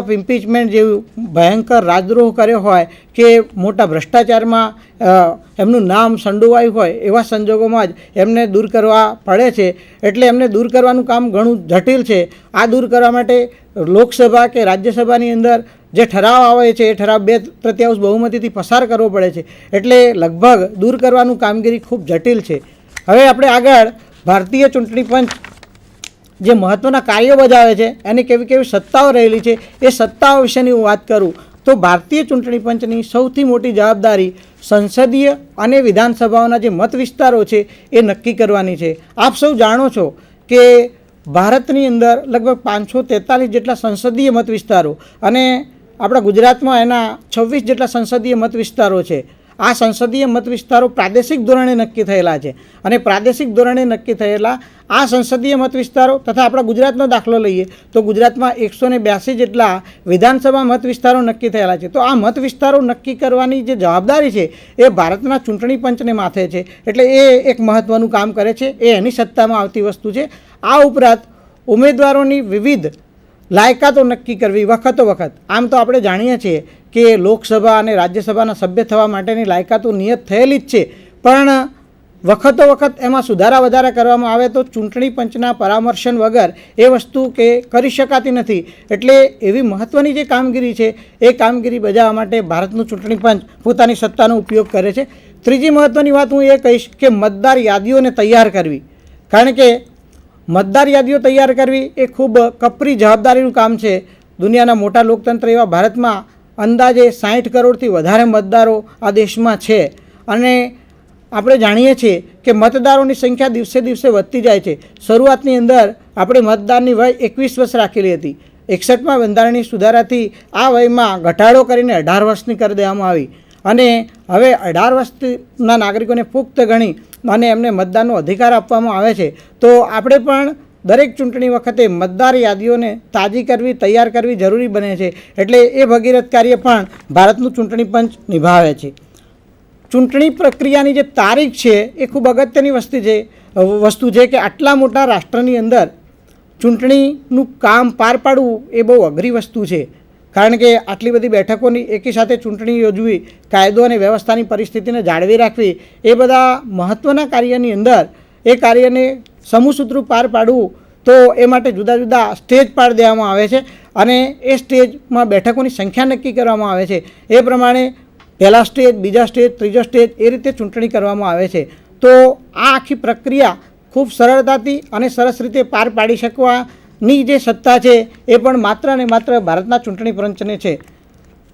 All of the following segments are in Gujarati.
ઓફ ઇમ્પીચમેન્ટ જેવું ભયંકર રાજદ્રોહ કર્યો હોય કે મોટા ભ્રષ્ટાચારમાં એમનું નામ સંડોવાયું હોય એવા સંજોગોમાં જ એમને દૂર કરવા પડે છે. એટલે એમને દૂર કરવાનું કામ ઘણું જટિલ છે. આ દૂર કરવા માટે લોકસભા કે રાજ્યસભાની અંદર જે ઠરાવ આવે છે એ ઠરાવ 2/3 બહુમતીથી પસાર કરવો પડે છે. એટલે લગભગ દૂર કરવાનું કામગીરી ખૂબ જટિલ છે. હવે આપણે આગળ ભારતીય ચૂંટણી પંચ જે મહત્ત્વના કાર્યો બજાવે છે એની કેવી કેવી સત્તાઓ રહેલી છે એ સત્તાઓ વિશેની હું વાત કરું તો ભારતીય ચૂંટણી પંચની સૌથી મોટી જવાબદારી સંસદીય અને વિધાનસભાઓના જે મત વિસ્તારો છે એ નક્કી કરવાની છે. આપ સૌ જાણો છો કે ભારતની અંદર લગભગ 543 જેટલા સંસદીય મત વિસ્તારો અને આપણા ગુજરાતમાં એના 26 જેટલા સંસદીય મત વિસ્તારો છે. આ સંસદીય મત વિસ્તારો પ્રાદેશિક ધોરણે નક્કી થયેલા છે અને પ્રાદેશિક ધોરણે નક્કી થયેલા આ સંસદીય મત વિસ્તારો તથા આપણા ગુજરાતનો દાખલો લઈએ તો ગુજરાતમાં 182 જેટલા વિધાનસભા મત વિસ્તારો નક્કી થયેલા છે. તો આ મત વિસ્તારો નક્કી કરવાની જે જવાબદારી છે એ ભારતના ચૂંટણી પંચને માથે છે. એટલે એ એક મહત્ત્વનું કામ કરે છે. એ એની સત્તામાં આવતી વસ્તુ છે. આ ઉપરાંત ઉમેદવારોની વિવિધ લાયકાતો નક્કી કરવી વખતો વખત. આમ તો આપણે જાણીએ છીએ કે લોકસભા અને રાજ્યસભાના સભ્ય થવા માટેની લાયકાતો નિયત થયેલી જ છે, પણ વખતો વખત એમાં સુધારા વધારા કરવામાં આવે તો ચૂંટણી પંચના પરામર્શન વગર એ વસ્તુ કે કરી શકાતી નથી. એટલે એવી મહત્ત્વની જે કામગીરી છે એ કામગીરી બજાવવા માટે ભારતનું ચૂંટણી પંચ પોતાની સત્તાનો ઉપયોગ કરે છે. ત્રીજી મહત્ત્વની વાત હું એ કહીશ કે મતદાર યાદીઓને તૈયાર કરવી. કારણ કે મતદાર યાદીઓ તૈયાર કરવી એ ખૂબ કપરી જવાબદારીનું કામ છે. દુનિયાના મોટા લોકતંત્ર એવા ભારતમાં અંદાજે 60 કરોડથી વધારે મતદારો આ દેશમાં છે અને આપણે જાણીએ છીએ કે મતદારોની સંખ્યા દિવસે દિવસે વધતી જાય છે. શરૂઆતની અંદર આપણે મતદારની વય 21 વર્ષ રાખેલી હતી. 61માં બંધારણીય સુધારાથી આ વયમાં ઘટાડો કરીને 18 વર્ષની કરી દેવામાં આવી અને હવે 18 વર્ષના નાગરિકોને પુખ્ત ગણી અને એમને મતદાનનો અધિકાર આપવામાં આવે છે. તો આપણે પણ દરેક ચૂંટણી વખતે મતદાર યાદીઓને તાજી કરવી, તૈયાર કરવી જરૂરી બને છે. એટલે એ ભગીરથ કાર્ય પણ ભારતનું ચૂંટણી પંચ નિભાવે છે. ચૂંટણી પ્રક્રિયાની જે તારીખ છે એ ખૂબ અગત્યની વસ્તુ છે કે આટલા મોટા રાષ્ટ્રની અંદર ચૂંટણીનું કામ પાર પાડવું એ બહુ અઘરી વસ્તુ છે. કારણ કે આટલી બધી બેઠકોની એકી સાથે ચૂંટણી યોજવી, કાયદો અને વ્યવસ્થાની પરિસ્થિતિને જાળવી રાખવી, એ બધા મહત્ત્વના કાર્યની અંદર એ કાર્યને સમૂહસૂત્રું પાર પાડવું તો એ માટે જુદા જુદા સ્ટેજ પાડી દેવામાં આવે છે અને એ સ્ટેજમાં બેઠકોની સંખ્યા નક્કી કરવામાં આવે છે. એ પ્રમાણે પહેલા સ્ટેજ, બીજા સ્ટેજ, ત્રીજો સ્ટેજ એ રીતે ચૂંટણી કરવામાં આવે છે. તો આ આખી પ્રક્રિયા ખૂબ સરળતાથી અને સરસ રીતે પાર પાડી શકવાની જે સત્તા છે એ પણ માત્ર ને માત્ર ભારતના ચૂંટણી પંચને છે.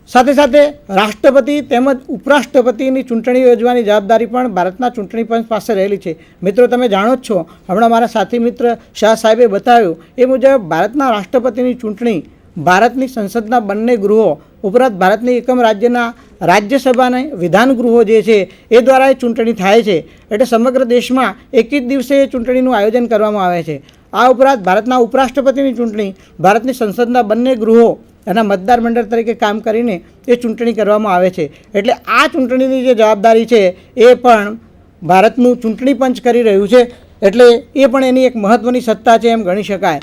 સાથે સાથે રાષ્ટ્રપતિ તેમજ ઉપરાષ્ટ્રપતિની ચૂંટણી યોજવાની જવાબદારી પણ ભારતના ચૂંટણી પંચ પાસે રહેલી છે. મિત્રો, તમે જાણો જ છો, હમણાં મારા સાથી મિત્ર શાહ સાહેબે બતાવ્યું એ મુજબ ભારતના રાષ્ટ્રપતિની ચૂંટણી ભારતની સંસદના બંને ગૃહો ઉપરાંત ભારતની એકમ રાજ્યના રાજ્યસભાના વિધાન ગૃહો જે છે એ દ્વારા એ ચૂંટણી થાય છે. એટલે સમગ્ર દેશમાં એક જ દિવસે એ ચૂંટણીનું આયોજન કરવામાં આવે છે. આ ઉપરાંત ભારતના ઉપરાષ્ટ્રપતિની ચૂંટણી ભારતની સંસદના બંને ગૃહો એના મતદાર મંડળ તરીકે કામ કરીને એ ચૂંટણી કરવામાં આવે છે. એટલે આ ચૂંટણીની જે જવાબદારી છે એ પણ ભારતનું ચૂંટણી પંચ કરી રહ્યું છે. એટલે એ પણ એની એક મહત્ત્વની સત્તા છે એમ ગણી શકાય.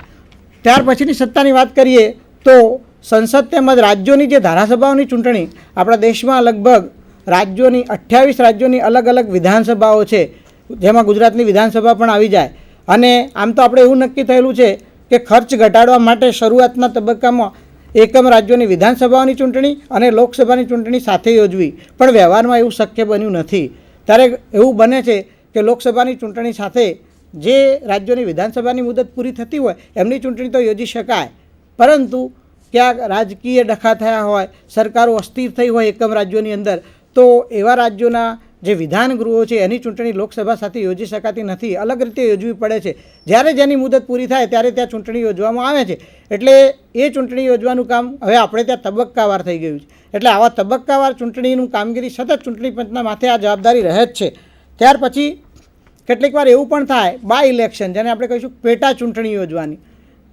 ત્યાર પછીની સત્તાની વાત કરીએ તો સંસદ તેમજ રાજ્યોની જે ધારાસભાઓની ચૂંટણી, આપણા દેશમાં લગભગ રાજ્યોની 28 રાજ્યોની અલગ અલગ વિધાનસભાઓ છે, જેમાં ગુજરાતની વિધાનસભા પણ આવી જાય. અને આમ તો આપણે એવું નક્કી થયેલું છે કે ખર્ચ ઘટાડવા માટે શરૂઆતના તબક્કામાં એકમ રાજ્યોની વિધાનસભાઓની ચૂંટણી અને લોકસભાની ચૂંટણી સાથે યોજવી, પણ વ્યવહારમાં એવું શક્ય બન્યું નથી. ત્યારે એવું બને છે કે લોકસભાની ચૂંટણી સાથે જે રાજ્યોની વિધાનસભાની મુદત પૂરી થતી હોય એમની ચૂંટણી તો યોજી શકાય, પરંતુ ક્યાંક રાજકીય ડખા થયા હોય, સરકારો અસ્થિર થઈ હોય એકમ રાજ્યોની અંદર, તો એવા રાજ્યોના જે વિધાન ગૃહો છે એની ચૂંટણી લોકસભા સાથે યોજી શકાતી નથી, અલગ રીતે યોજવી પડે છે. જ્યારે જેની મુદત પૂરી થાય ત્યારે ત્યાં ચૂંટણી યોજવામાં આવે છે. એટલે એ ચૂંટણી યોજવાનું કામ હવે આપણે ત્યાં તબક્કાવાર થઈ ગયું છે. એટલે આવા તબક્કાવાર ચૂંટણીનું કામગીરી સતત ચૂંટણી પંચના માથે આ જવાબદારી રહે જ છે. ત્યાર પછી કેટલીક વાર એવું પણ થાય બાય ઇલેક્શન, જેને આપણે કહીશું પેટા ચૂંટણી યોજવાની.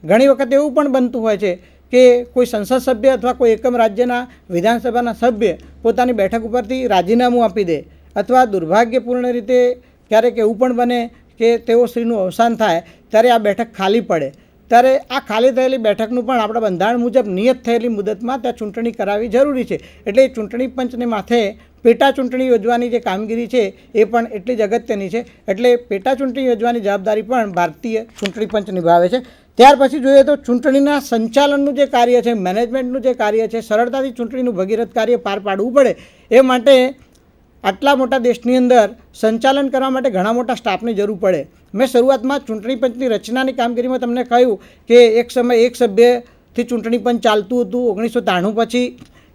ઘણી વખત એવું પણ બનતું હોય છે કે કોઈ સંસદ સભ્ય અથવા કોઈ એકમ રાજ્યના વિધાનસભાના સભ્ય પોતાની બેઠક ઉપરથી રાજીનામું આપી દે અથવા દુર્ભાગ્યપૂર્ણ રીતે ક્યારેક એવું પણ બને કે તેઓ શ્રીનું અવસાન થાય ત્યારે આ બેઠક ખાલી પડે. ત્યારે આ ખાલી થયેલી બેઠકનું પણ આપણા બંધારણ મુજબ નિયત થયેલી મુદતમાં ત્યાં ચૂંટણી કરાવવી જરૂરી છે. એટલે એ ચૂંટણી પંચને માથે પેટા ચૂંટણી યોજવાની જે કામગીરી છે એ પણ એટલી જ અગત્યની છે. એટલે પેટા ચૂંટણી યોજવાની જવાબદારી પણ ભારતીય ચૂંટણી પંચ નિભાવે છે. ત્યાર પછી જોઈએ તો ચૂંટણીના સંચાલનનું જે કાર્ય છે, મેનેજમેન્ટનું જે કાર્ય છે, સરળતાથી ચૂંટણીનું ભગીરથ કાર્ય પાર પાડવું પડે એ માટે આટલા મોટા દેશની અંદર સંચાલન કરવા માટે ઘણા મોટા સ્ટાફની જરૂર પડે. મેં શરૂઆતમાં ચૂંટણી પંચની રચનાની કામગીરીમાં તમને કહ્યું કે એક સમય એક સભ્યથી ચૂંટણી પંચ ચાલતું હતું. 1993 પછી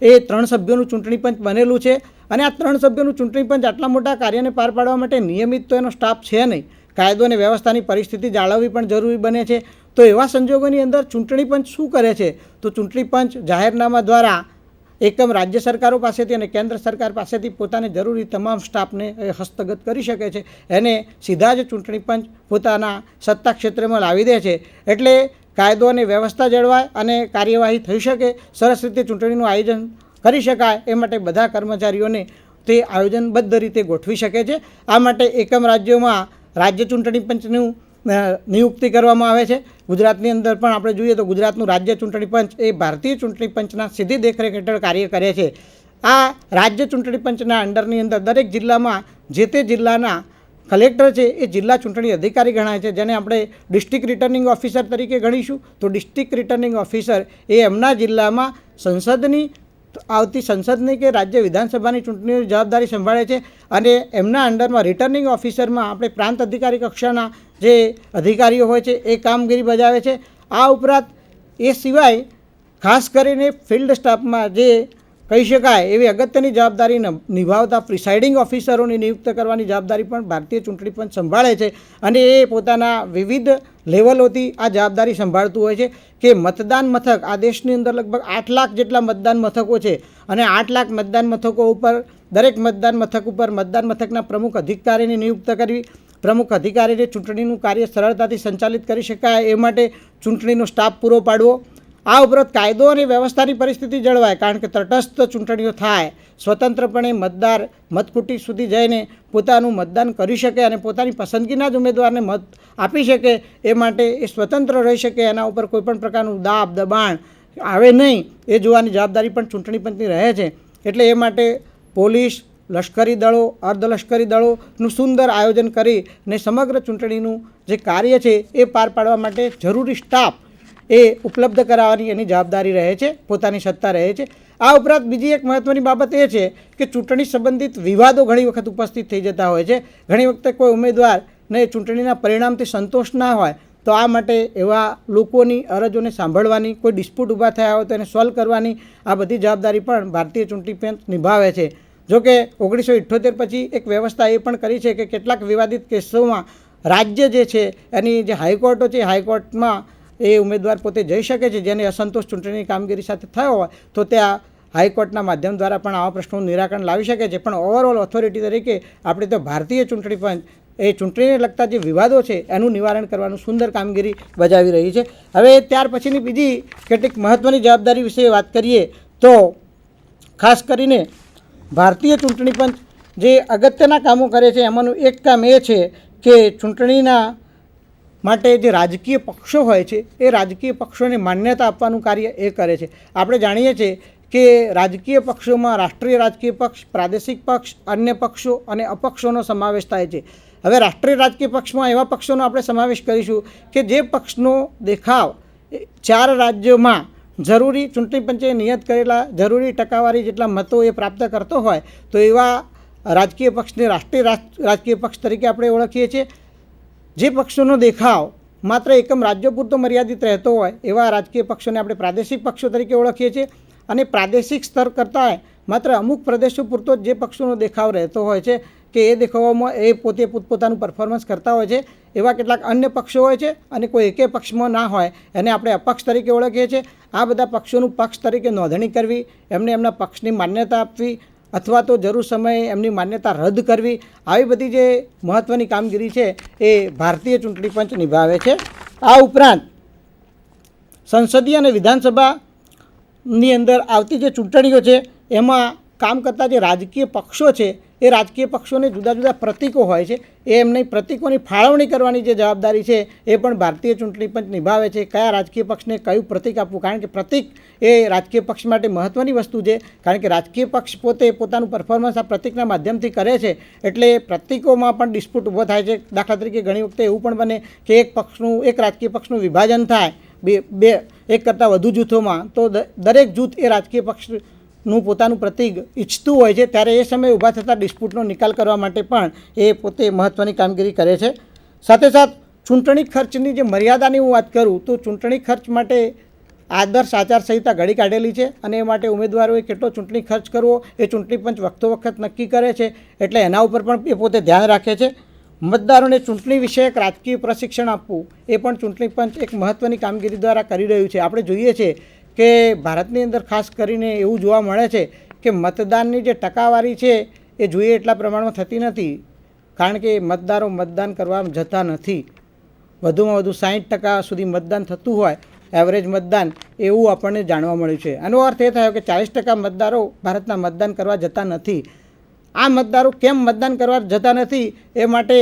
એ 3 સભ્યોનું ચૂંટણી પંચ બનેલું છે અને આ 3 સભ્યોનું ચૂંટણી પંચ આટલા મોટા કાર્યને પાર પાડવા માટે નિયમિત તો એનો સ્ટાફ છે નહીં. કાયદો અને વ્યવસ્થાની પરિસ્થિતિ જાળવવી પણ જરૂરી બને છે. તો એવા સંજોગોની અંદર ચૂંટણી પંચ શું કરે છે? તો ચૂંટણી પંચ જાહેરનામા દ્વારા એકમ રાજ્ય સરકારો પાસેથી અને કેન્દ્ર સરકાર પાસેથી પોતાને જરૂરી તમામ સ્ટાફને હસ્તગત કરી શકે છે. એને સીધા જ ચૂંટણી પંચ પોતાના સત્તા ક્ષેત્રમાં લાવી દે છે. એટલે કાયદો અને વ્યવસ્થા જળવાય અને કાર્યવાહી થઈ શકે, સરસ રીતે ચૂંટણીનું આયોજન કરી શકાય એ માટે બધા કર્મચારીઓને તે આયોજનબદ્ધ રીતે ગોઠવી શકે છે. આ માટે એકમ રાજ્યોમાં રાજ્ય ચૂંટણી પંચનું નિયુક્તિ કરવામાં આવે છે. ગુજરાતની અંદર પણ આપણે જોઈએ તો ગુજરાતનું રાજ્ય ચૂંટણી પંચ એ ભારતીય ચૂંટણી પંચના સીધી દેખરેખ હેઠળ કાર્ય કરે છે. આ રાજ્ય ચૂંટણી પંચના અંડરની અંદર દરેક જિલ્લામાં જે તે જિલ્લાના કલેક્ટર છે એ જિલ્લા ચૂંટણી અધિકારી ગણાય છે, જેને આપણે ડિસ્ટ્રિક્ટ રિટર્નિંગ ઓફિસર તરીકે ગણીશું. તો ડિસ્ટ્રિક્ટ રિટર્નિંગ ઓફિસર એ એમના જિલ્લામાં આવતી સંસદની કે રાજ્ય વિધાનસભાની ચૂંટણીઓની જવાબદારી સંભાળે છે અને એમના અંડરમાં રિટર્નિંગ ઓફિસરમાં આપણે પ્રાંત અધિકારી કક્ષાના જે અધિકારીઓ હોય છે એ કામગીરી બજાવે છે. આ ઉપરાંત એ સિવાય ખાસ કરીને ફિલ્ડ સ્ટાફમાં જે કહી શકાય એવી અગત્યની જવાબદારી નિભાવતા પ્રિસાઇડિંગ ઓફિસરોની નિયુક્ત કરવાની જવાબદારી પણ ભારતીય ચૂંટણી પંચ સંભાળે છે અને એ પોતાના વિવિધ લેવલોથી આ જવાબદારી સંભાળતું હોય છે કે મતદાન મથક, આ દેશની અંદર લગભગ 8 લાખ જેટલા મતદાન મથકો છે અને 8 લાખ મતદાન મથકો ઉપર દરેક મતદાન મથક ઉપર મતદાન મથકના પ્રમુખ અધિકારીની નિયુક્ત કરવી, પ્રમુખ અધિકારીને ચૂંટણીનું કાર્ય સરળતાથી સંચાલિત કરી શકાય એ માટે ચૂંટણીનો સ્ટાફ પૂરો પાડવો. આ ઉપરાંત કાયદો અને વ્યવસ્થાની પરિસ્થિતિ જળવાય, કારણ કે તટસ્થ ચૂંટણીઓ થાય, સ્વતંત્રપણે મતદાર મતકુટી સુધી જઈને પોતાનું મતદાન કરી શકે અને પોતાની પસંદગીના જ ઉમેદવારને મત આપી શકે એ માટે એ સ્વતંત્ર રહી શકે, એના ઉપર કોઈપણ પ્રકારનું દાબ દબાણ આવે નહીં એ જોવાની જવાબદારી પણ ચૂંટણી પંચની રહે છે. એટલે એ માટે પોલીસ, લશ્કરી દળો, અર્ધલશ્કરી દળોનું સુંદર આયોજન કરીને સમગ્ર ચૂંટણીનું જે કાર્ય છે એ પાર પાડવા માટે જરૂરી સ્ટાફ એ ઉપલબ્ધ કરાવવાની એની જવાબદારી રહે છે, પોતાની સત્તા રહે છે. આ ઉપરાંત બીજી એક મહત્ત્વની બાબત એ છે કે ચૂંટણી સંબંધિત વિવાદો ઘણી વખત ઉપસ્થિત થઈ જતા હોય છે. ઘણી વખતે કોઈ ઉમેદવારને ચૂંટણીના પરિણામથી સંતોષ ના હોય તો આ માટે એવા લોકોની અરજોને સાંભળવાની, કોઈ ડિસ્પ્યુટ ઊભા થયા હોય તો એને સોલ્વ કરવાની આ બધી જવાબદારી પણ ભારતીય ચૂંટણી પંચ નિભાવે છે. જોકે 1978 પછી એક વ્યવસ્થા એ પણ કરી છે કે કેટલાક વિવાદિત કેસોમાં રાજ્ય જે છે એની જે હાઈકોર્ટો છે, હાઈકોર્ટમાં એ ઉમેદવાર પોતે જઈ શકે છે જેને અસંતોષ ચૂંટણીની કામગીરી સાથે થયો હોય તો ત્યાં હાઈકોર્ટના માધ્યમ દ્વારા પણ આવા પ્રશ્નોનું નિરાકરણ લાવી શકે છે. પણ ઓવરઓલ ઓથોરિટી તરીકે આપણે તો ભારતીય ચૂંટણી પંચ એ ચૂંટણીને લગતા જે વિવાદો છે એનું નિવારણ કરવાનું સુંદર કામગીરી બજાવી રહી છે. હવે ત્યાર પછીની બીજી કેટલીક મહત્ત્વની જવાબદારી વિશે વાત કરીએ તો ખાસ કરીને ભારતીય ચૂંટણી પંચ જે અગત્યના કામો કરે છે એમાંનું એક કામ એ છે કે ચૂંટણીના માટે જે રાજકીય પક્ષો હોય છે એ રાજકીય પક્ષોને માન્યતા આપવાનું કાર્ય એ કરે છે. આપણે જાણીએ છીએ કે રાજકીય પક્ષોમાં રાષ્ટ્રીય રાજકીય પક્ષ, પ્રાદેશિક પક્ષ, અન્ય પક્ષો અને અપક્ષોનો સમાવેશ થાય છે. હવે રાષ્ટ્રીય રાજકીય પક્ષમાં એવા પક્ષોનો આપણે સમાવેશ કરીશું કે જે પક્ષનો દેખાવ 4 રાજ્યોમાં જરૂરી ચૂંટણી પંચે નિયત કરેલા જરૂરી ટકાવારી જેટલા મતો એ પ્રાપ્ત કરતો હોય તો એવા રાજકીય પક્ષને રાષ્ટ્રીય રાજકીય પક્ષ તરીકે આપણે ઓળખીએ છીએ. જે પક્ષોનો દેખાવ માત્ર એકમ રાજ્યો પૂરતો મર્યાદિત રહેતો હોય એવા રાજકીય પક્ષોને આપણે પ્રાદેશિક પક્ષો તરીકે ઓળખીએ છીએ અને પ્રાદેશિક સ્તર કરતાં માત્ર અમુક પ્રદેશો પૂરતો જે પક્ષોનો દેખાવ રહેતો હોય છે કે એ દેખાવમાં એ પોતે પોતપોતાનું પરફોર્મન્સ કરતા હોય છે એવા કેટલાક અન્ય પક્ષો હોય છે અને કોઈ એકે પક્ષમાં ના હોય એને આપણે અપક્ષ તરીકે ઓળખીએ છીએ. આ બધા પક્ષોનું પક્ષ તરીકે નોંધણી કરવી, એમને એમના પક્ષની માન્યતા આપવી અથવા તો જરૂર સમયે એમની માન્યતા રદ કરવી, આવી બધી જે મહત્ત્વની કામગીરી છે એ ભારતીય ચૂંટણી પંચ નિભાવે છે. આ ઉપરાંત સંસદીય અને વિધાનસભાની અંદર આવતી જે ચૂંટણીઓ છે એમાં કામ કરતા જે રાજકીય પક્ષો છે એ રાજકીય પક્ષોને જુદા જુદા પ્રતીકો હોય છે, એ એમની પ્રતીકોની ફાળવણી કરવાની જે જવાબદારી છે એ પણ ભારતીય ચૂંટણી પંચ નિભાવે છે. કયા રાજકીય પક્ષને કયું પ્રતીક આપવું, કારણ કે પ્રતીક એ રાજકીય પક્ષ માટે મહત્ત્વની વસ્તુ છે, કારણ કે રાજકીય પક્ષ પોતે પોતાનું પરફોર્મન્સ આ પ્રતીકના માધ્યમથી કરે છે. એટલે પ્રતીકોમાં પણ ડિસ્પ્યુટ ઊભો થાય છે. દાખલા તરીકે ઘણી વખતે એવું પણ બને કે એક રાજકીય પક્ષનું વિભાજન થાય એક કરતાં વધુ જૂથોમાં, તો દરેક જૂથ એ રાજકીય પક્ષનું પોતાનું પ્રતીક ઈચ્છતું હોય છે, ત્યારે એ સમયે ઊભા થતા ડિસ્પ્યુટનો નિકાલ કરવા માટે પણ એ પોતે મહત્ત્વની કામગીરી કરે છે. સાથે સાથ ચૂંટણી ખર્ચની જે મર્યાદાની હું વાત કરું તો ચૂંટણી ખર્ચ માટે આદર્શ આચારસંહિતા ઘડી કાઢેલી છે અને એ માટે ઉમેદવારોએ કેટલો ચૂંટણી ખર્ચ કરવો એ ચૂંટણી પંચ વખત નક્કી કરે છે. એટલે એના ઉપર પણ એ પોતે ધ્યાન રાખે છે. મતદારોને ચૂંટણી વિષયક રાજકીય પ્રશિક્ષણ આપવું એ પણ ચૂંટણી પંચ એક મહત્ત્વની કામગીરી દ્વારા કરી રહ્યું છે. આપણે જોઈએ છીએ કે ભારતની અંદર ખાસ કરીને એવું જોવા મળે છે કે મતદાનની જે ટકાવારી છે એ જોઈએ એટલા પ્રમાણમાં થતી નથી, કારણ કે મતદારો મતદાન કરવા જતા નથી. વધુમાં વધુ 60% સુધી મતદાન થતું હોય, એવરેજ મતદાન, એવું આપણને જાણવા મળ્યું છે. આનો અર્થ એ થયો કે 40% મતદારો ભારતના મતદાન કરવા જતા નથી. આ મતદારો કેમ મતદાન કરવા જતા નથી એ માટે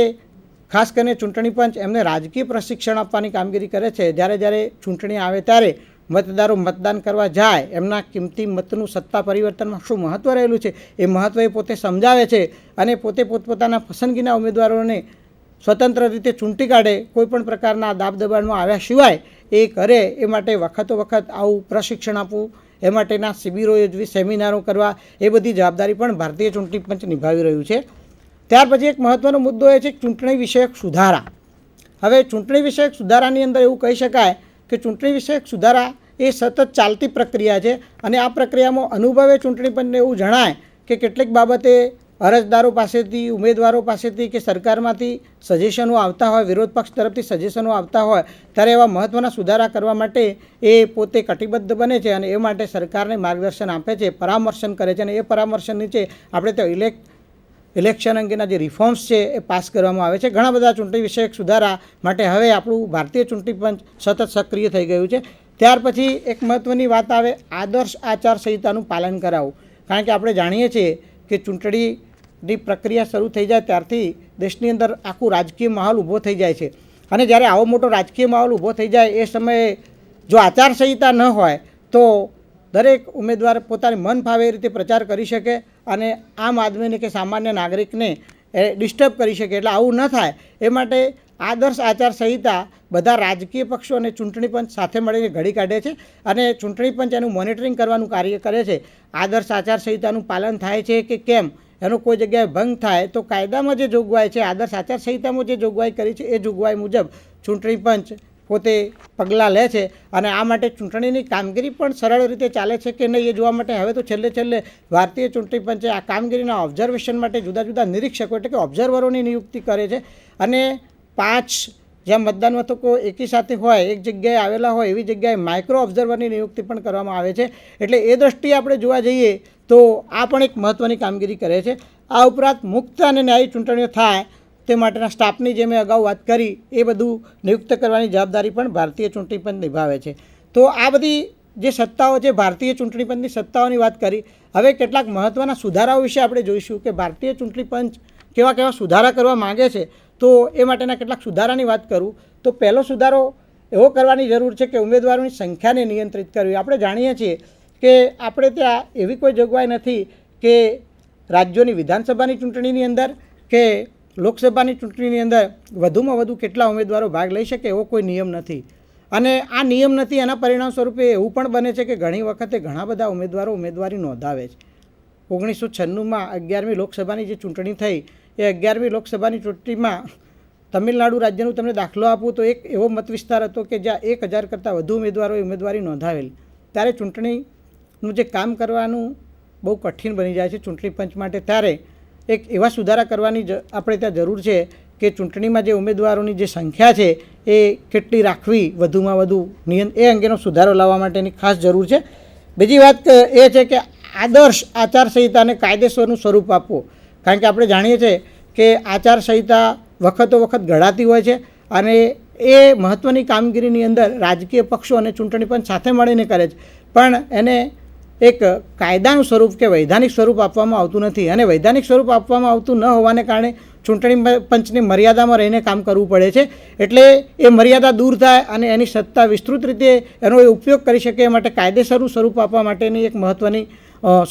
ખાસ કરીને ચૂંટણી પંચ એમને રાજકીય પ્રશિક્ષણ આપવાની કામગીરી કરે છે. જ્યારે ચૂંટણી આવે ત્યારે મતદારો મતદાન કરવા જાય, એમના કિંમતી મતનું સત્તા પરિવર્તનમાં શું મહત્ત્વ રહેલું છે એ મહત્ત્વ એ પોતે સમજાવે છે અને પોતે પોતપોતાના પસંદગીના ઉમેદવારોને સ્વતંત્ર રીતે ચૂંટી કાઢે, કોઈપણ પ્રકારના દાબ દબાણમાં આવ્યા સિવાય એ કરે એ માટે વખત આવું પ્રશિક્ષણ આપવું, એ માટેના શિબિરો યોજવી, સેમિનારો કરવા, એ બધી જવાબદારી પણ ભારતીય ચૂંટણી પંચ નિભાવી રહ્યું છે. ત્યાર પછી એક મહત્ત્વનો મુદ્દો એ છે ચૂંટણી વિષયક સુધારા. હવે ચૂંટણી વિષયક સુધારાની અંદર એવું કહી શકાય કે ચૂંટણી વિષયક સુધારા એ સતત ચાલતી પ્રક્રિયા છે અને આ પ્રક્રિયામાં અનુભવે ચૂંટણી પંચને એવું જણાય કે કેટલીક બાબતે અરજદારો પાસેથી, ઉમેદવારો પાસેથી કે સરકારમાંથી સજેશનો આવતા હોય, વિરોધ પક્ષ તરફથી સજેશનો આવતા હોય, ત્યારે એવા મહત્ત્વના સુધારા કરવા માટે એ પોતે કટિબદ્ધ બને છે અને એ માટે સરકારને માર્ગદર્શન આપે છે, પરામર્શન કરે છે અને એ પરામર્શન નીચે આપણે તો ઇલેક્શન અંગેના જે રિફોર્મ્સ છે એ પાસ કરવામાં આવે છે. ઘણા બધા ચૂંટણી વિષયક સુધારા માટે હવે આપણું ભારતીય ચૂંટણી પંચ સતત સક્રિય થઈ ગયું છે. ત્યાર પછી એક મહત્ત્વની વાત આવે આદર્શ આચારસંહિતાનું પાલન કરાવવું, કારણ કે આપણે જાણીએ છીએ કે ચૂંટણીની પ્રક્રિયા શરૂ થઈ જાય ત્યારથી દેશની અંદર આખું રાજકીય માહોલ ઊભો થઈ જાય છે અને જ્યારે આવો મોટો રાજકીય માહોલ ઊભો થઈ જાય એ સમયે જો આચારસંહિતા ન હોય તો દરેક ઉમેદવાર પોતાની મન ફાવે એ રીતે પ્રચાર કરી શકે અને આમ આદમીને કે સામાન્ય નાગરિકને ડિસ્ટર્બ કરી શકે. એટલે આવું ન થાય એ માટે આદર્શ આચારસંહિતા બધા રાજકીય પક્ષો અને ચૂંટણી પંચ સાથે મળીને ઘડી કાઢે છે અને ચૂંટણી પંચ એનું મોનિટરિંગ કરવાનું કાર્ય કરે છે. આદર્શ આચારસંહિતાનું પાલન થાય છે કે કેમ, એનો કોઈ જગ્યાએ ભંગ થાય તો કાયદામાં જે જોગવાઈ છે, આદર્શ આચારસંહિતામાં જે જોગવાઈ કરી છે એ જોગવાઈ મુજબ ચૂંટણી પંચ પોતે પગલાં લે છે અને આ માટે ચૂંટણીની કામગીરી પણ સરળ રીતે ચાલે છે કે નહીં એ જોવા માટે હવે તો છેલ્લે ભારતીય ચૂંટણી પંચે આ કામગીરીના ઓબ્ઝર્વેશન માટે જુદા જુદા નિરીક્ષકો એટલે કે ઓબ્ઝર્વરોની નિયુક્તિ કરે છે અને 5 જ્યાં મતદાન મથકો એકી સાથે હોય, એક જગ્યાએ આવેલા હોય એવી જગ્યાએ માઇક્રો ઓબ્ઝર્વરની નિયુક્તિ પણ કરવામાં આવે છે. એટલે એ દૃષ્ટિએ આપણે જોવા જઈએ તો આ પણ એક મહત્ત્વની કામગીરી કરે છે. આ ઉપરાંત મુક્ત અને ન્યાયી ચૂંટણીઓ થાય તે માટેના સ્ટાફની જે મેં અગાઉ વાત કરી એ બધું નિયુક્ત કરવાની જવાબદારી પણ ભારતીય ચૂંટણી પંચ નિભાવે છે. તો આ બધી જે સત્તાઓ છે, ભારતીય ચૂંટણી પંચની સત્તાઓની વાત કરી. હવે કેટલાક મહત્ત્વના સુધારાઓ વિશે આપણે જોઈશું કે ભારતીય ચૂંટણી પંચ કેવા સુધારા કરવા માગે છે. તો એ માટેના કેટલાક સુધારાની વાત કરું તો પહેલો સુધારો એવો કરવાની જરૂર છે કે ઉમેદવારોની સંખ્યાને નિયંત્રિત કરવી. આપણે જાણીએ છીએ કે આપણે ત્યાં એવી કોઈ જોગવાઈ નથી કે રાજ્યોની વિધાનસભાની ચૂંટણીની અંદર કે લોકસભાની ચૂંટણીની અંદર વધુમાં વધુ કેટલા ઉમેદવારો ભાગ લઈ શકે એવો કોઈ નિયમ નથી અને આ નિયમ નથી. એના પરિણામ સ્વરૂપે એવું પણ બને છે કે ઘણી વખતે ઘણા બધા ઉમેદવારો ઉમેદવારી નોંધાવે છે. 1996માં 11મી લોકસભાની જે ચૂંટણી થઈ એ 11મી લોકસભાની ચૂંટણીમાં તમિલનાડુ રાજ્યનું તમને દાખલો આપું તો એક એવો મત વિસ્તાર હતો કે જ્યાં 1000 કરતાં વધુ ઉમેદવારોએ ઉમેદવારી નોંધાવેલી. ત્યારે ચૂંટણીનું જે કામ કરવાનું બહુ કઠિન બની જાય છે ચૂંટણી પંચ માટે. ત્યારે એક એવા સુધારા કરવાની આપણે ત્યાં જરૂર છે કે ચૂંટણીમાં જે ઉમેદવારોની જે સંખ્યા છે એ કેટલી રાખવી, વધુમાં વધુ એ અંગેનો સુધારો લાવવા માટેની ખાસ જરૂર છે. બીજી વાત એ છે કે આદર્શ આચારસંહિતાને કાયદેસરનું સ્વરૂપ આપવું, કારણ કે આપણે જાણીએ છીએ કે આચારસંહિતા વખત ઘડાતી હોય છે અને એ મહત્ત્વની કામગીરીની અંદર રાજકીય પક્ષો અને ચૂંટણી પંચ સાથે મળીને કરે છે, પણ એને એક કાયદાનું સ્વરૂપ કે વૈધાનિક સ્વરૂપ આપવામાં આવતું નથી અને વૈધાનિક સ્વરૂપ આપવામાં આવતું ન હોવાને કારણે ચૂંટણી પંચની મર્યાદામાં રહીને કામ કરવું પડે છે. એટલે એ મર્યાદા દૂર થાય અને એની સત્તા વિસ્તૃત રીતે એનો એ ઉપયોગ કરી શકે એ માટે કાયદેસરનું સ્વરૂપ આપવા માટેની એક મહત્ત્વની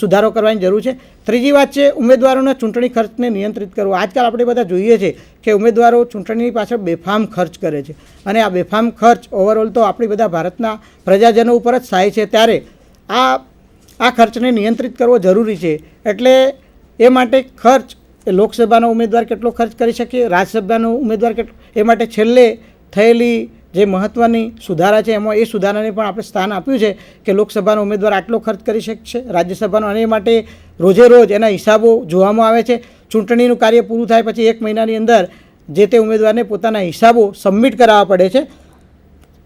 સુધારો કરવાની જરૂર છે. ત્રીજી વાત છે ઉમેદવારોના ચૂંટણી ખર્ચને નિયંત્રિત કરવો. આજકાલ આપણે બધા જોઈએ છે કે ઉમેદવારો ચૂંટણીની પાછળ બેફામ ખર્ચ કરે છે અને આ બેફામ ખર્ચ ઓવરઓલ તો આપણી બધા ભારતના પ્રજાજનો ઉપર જ થાય છે. ત્યારે આ ખર્ચને નિયંત્રિત કરવો જરૂરી છે. એટલે એ માટે ખર્ચ એ લોકસભાનો ઉમેદવાર કેટલો ખર્ચ કરી શકે, રાજ્યસભાનો ઉમેદવાર કેટલો, એ માટે છેલ્લે થયેલી જે મહત્ત્વની સુધારા છે એમાં એ સુધારાને પણ આપણે સ્થાન આપ્યું છે કે લોકસભાનો ઉમેદવાર આટલો ખર્ચ કરી શકશે, રાજ્યસભાનો, અને એ માટે રોજે રોજ એના હિસાબો જોવામાં આવે છે. ચૂંટણીનું કાર્ય પૂરું થાય પછી 1 મહિનાની અંદર જે તે ઉમેદવારને પોતાના હિસાબો સબમિટ કરાવવા પડે છે.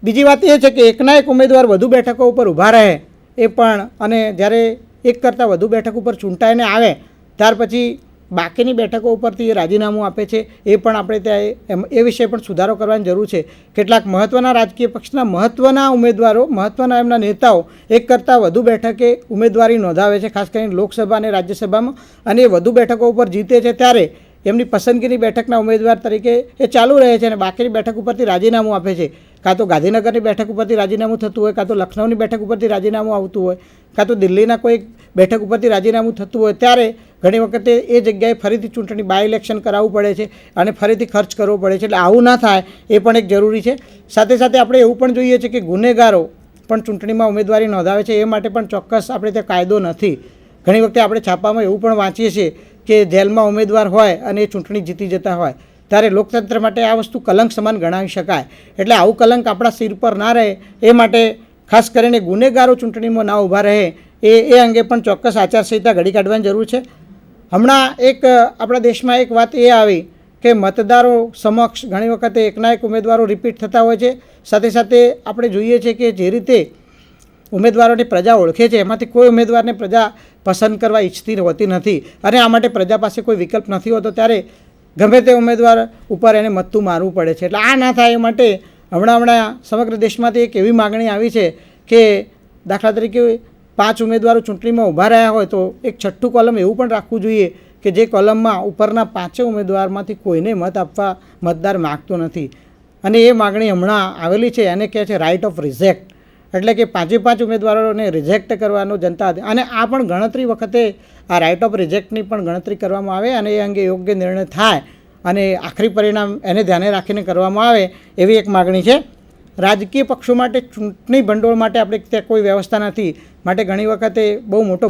બીજી વાત એ છે કે એકના એક ઉમેદવાર વધુ બેઠકો ઉપર ઊભા રહે એ પણ, અને જ્યારે એક કરતાં વધુ બેઠક ઉપર ચૂંટાઈને આવે ત્યાર પછી બાકીની બેઠકો ઉપરથી રાજીનામું આપે છે, એ પણ આપણે ત્યાં એ વિશે પણ સુધારો કરવાની જરૂર છે. કેટલાક મહત્ત્વના રાજકીય પક્ષના મહત્ત્વના ઉમેદવારો, મહત્ત્વના એમના નેતાઓ એક કરતાં વધુ બેઠકે ઉમેદવારી નોંધાવે છે, ખાસ કરીને લોકસભા અને રાજ્યસભામાં, અને એ વધુ બેઠકો ઉપર જીતે છે ત્યારે એમની પસંદગીની બેઠકના ઉમેદવાર તરીકે એ ચાલુ રહે છે અને બાકીની બેઠક ઉપરથી રાજીનામું આપે છે. કાં તો ગાંધીનગરની બેઠક ઉપરથી રાજીનામું થતું હોય, કાં તો લખનૌની બેઠક ઉપરથી રાજીનામું આવતું હોય, કાં તો દિલ્હીના કોઈ બેઠક ઉપરથી રાજીનામું થતું હોય, ત્યારે ઘણી વખતે એ જગ્યાએ ફરીથી ચૂંટણી બાય ઇલેક્શન કરાવવું પડે છે અને ફરીથી ખર્ચ કરવો પડે છે. એટલે આવું ના થાય એ પણ એક જરૂરી છે. સાથે સાથે આપણે એવું પણ જોઈએ છીએ કે ગુનેગારો પણ ચૂંટણીમાં ઉમેદવારી નોંધાવે છે, એ માટે પણ ચોક્કસ આપણે ત્યાં કાયદો નથી. ઘણી વખતે આપણે છાપામાં એવું પણ વાંચીએ છીએ કે જેલમાં ઉમેદવાર હોય અને એ ચૂંટણી જીતી જતા હોય, ત્યારે લોકતંત્ર માટે આ વસ્તુ કલંક સમાન ગણાવી શકાય. એટલે આવું કલંક આપણા સિર પર ના રહે એ માટે ખાસ કરીને ગુનેગારો ચૂંટણીમાં ના ઊભા રહે એ અંગે પણ ચોક્કસ આચારસંહિતા ઘડી કાઢવાની જરૂર છે. હમણાં એક આપણા દેશમાં એક વાત એ આવી કે મતદારો સમક્ષ ઘણી વખતે એકના એક ઉમેદવારો રિપીટ થતા હોય છે. સાથે સાથે આપણે જોઈએ છીએ કે જે રીતે ઉમેદવારોની પ્રજા ઓળખે છે એમાંથી કોઈ ઉમેદવારને પ્રજા પસંદ કરવા ઈચ્છતી હોતી નથી અને આ માટે પ્રજા પાસે કોઈ વિકલ્પ નથી હોતો, ત્યારે ગમે તે ઉમેદવાર ઉપર એને મત્તું મારવું પડે છે. એટલે આ ના થાય એ માટે હમણાં સમગ્ર દેશમાંથી એક એવી માગણી આવી છે કે દાખલા તરીકે 5 ઉમેદવારો ચૂંટણીમાં ઊભા રહ્યા હોય તો એક છઠ્ઠું કોલમ એવું પણ રાખવું જોઈએ કે જે કોલમમાં ઉપરના 5 ઉમેદવારમાંથી કોઈને મત આપવા મતદાર માગતો નથી. અને એ માગણી હમણાં આવેલી છે, એને કહે છે રાઇટ ઓફ રિજેક્ટ. એટલે કે 5 ઉમેદવારોને રિજેક્ટ કરવાનો જનતા, અને આ પણ ગણતરી વખતે આ રાઇટ ઓફ રિજેક્ટની પણ ગણતરી કરવામાં આવે અને એ અંગે યોગ્ય નિર્ણય થાય અને આખરી પરિણામ એને ધ્યાને રાખીને કરવામાં આવે એવી એક માગણી છે. રાજકીય પક્ષો માટે ચૂંટણી ભંડોળ માટે આપણે ત્યાં કોઈ વ્યવસ્થા નથી, માટે ઘણી વખતે બહુ મોટો